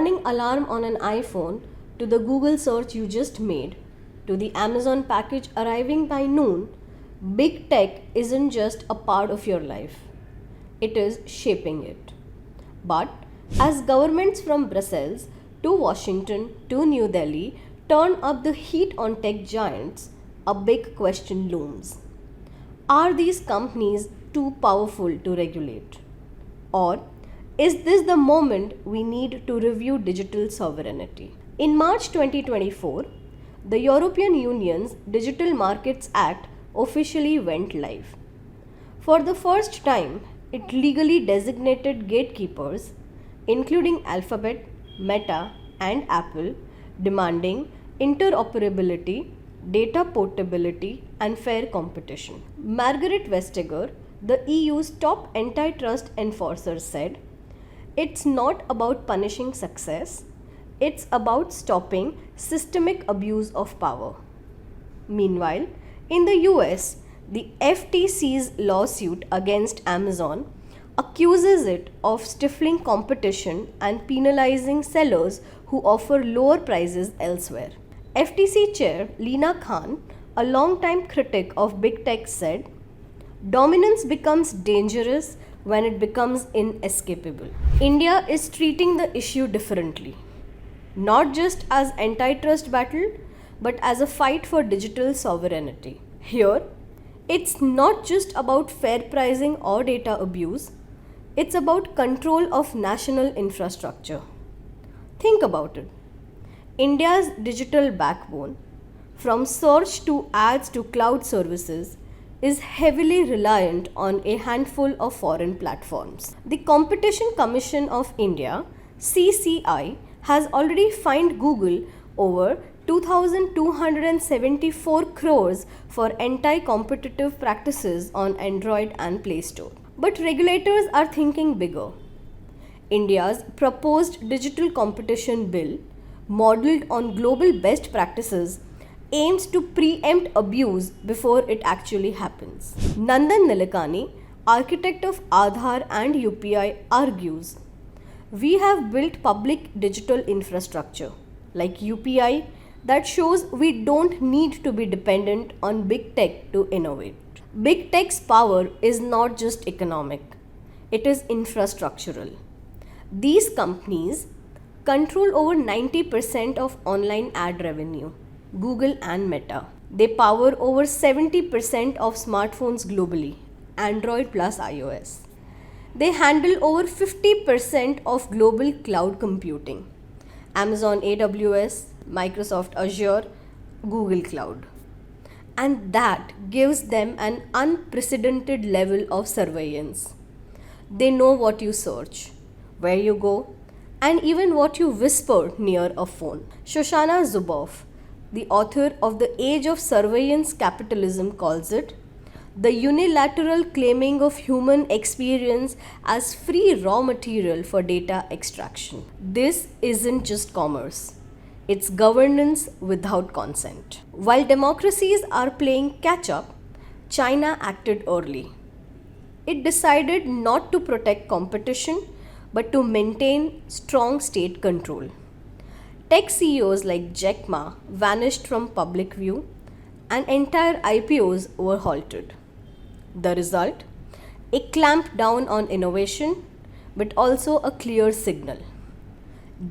warning alarm on an iPhone to the Google search you just made to the Amazon package arriving by noon, big tech isn't just a part of your life, it is shaping it. But as governments from Brussels to Washington to New Delhi turn up the heat on tech giants, a big question looms. Are these companies too powerful to regulate? Or is this the moment we need to review digital sovereignty? In March 2024, the European Union's Digital Markets Act officially went live. For the first time, it legally designated gatekeepers, including Alphabet, Meta, and Apple, demanding interoperability, data portability, and fair competition. Margaret Vestager, the EU's top antitrust enforcer, said, "It's not about punishing success, it's about stopping systemic abuse of power." Meanwhile, in the US, the FTC's lawsuit against Amazon accuses it of stifling competition and penalizing sellers who offer lower prices elsewhere. FTC Chair Lina Khan, a longtime critic of big tech, said, "Dominance becomes dangerous when it becomes inescapable." India is treating the issue differently, not just as antitrust battle, but as a fight for digital sovereignty. Here, it's not just about fair pricing or data abuse, it's about control of national infrastructure. Think about it. India's digital backbone, from search to ads to cloud services, is heavily reliant on a handful of foreign platforms. The Competition Commission of India, CCI, has already fined Google over 2,274 crores for anti-competitive practices on Android and Play Store. But regulators are thinking bigger. India's proposed digital competition bill, modeled on global best practices, aims to preempt abuse before it actually happens. Nandan Nilekani, architect of Aadhaar and UPI, argues, "We have built public digital infrastructure, like UPI, that shows we don't need to be dependent on big tech to innovate." Big tech's power is not just economic, it is infrastructural. These companies control over 90% of online ad revenue, Google and Meta. They power over 70% of smartphones globally, Android plus iOS. They handle over 50% of global cloud computing, Amazon AWS, Microsoft Azure, Google Cloud. And that gives them an unprecedented level of surveillance. They know what you search, where you go, and even what you whisper near a phone. Shoshana Zuboff, the author of The Age of Surveillance Capitalism, calls it the unilateral claiming of human experience as free raw material for data extraction. This isn't just commerce. It's governance without consent. While democracies are playing catch up, China acted early. It decided not to protect competition, but to maintain strong state control. Tech CEOs like Jack Ma vanished from public view, and entire IPOs were halted. The result? A clamp down on innovation, but also a clear signal.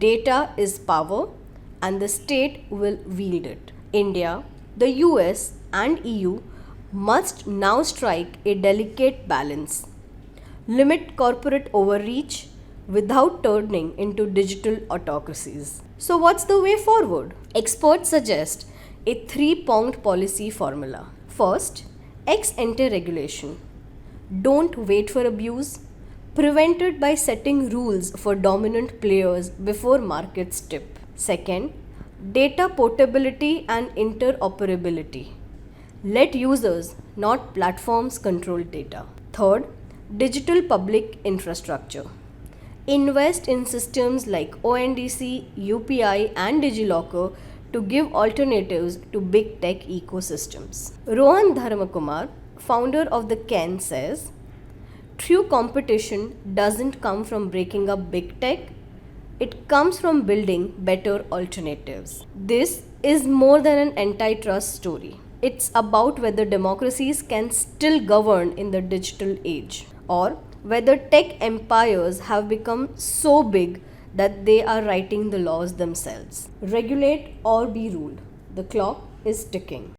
Data is power, and the state will wield it. India, the US, and EU must now strike a delicate balance. Limit corporate overreach without turning into digital autocracies. So, what's the way forward? Experts suggest a three-pronged policy formula. First, ex ante regulation. Don't wait for abuse. Prevent it by setting rules for dominant players before markets tip. Second, data portability and interoperability. Let users, not platforms, control data. Third, digital public infrastructure. Invest in systems like ONDC, UPI, and DigiLocker to give alternatives to big tech ecosystems. Rohan Dharmakumar, founder of the CAN, says, "True competition doesn't come from breaking up big tech, It comes from building better alternatives. This is more than an antitrust story. It's about whether democracies can still govern in the digital age, or whether tech empires have become so big that they are writing the laws themselves. Regulate or be ruled. The clock is ticking.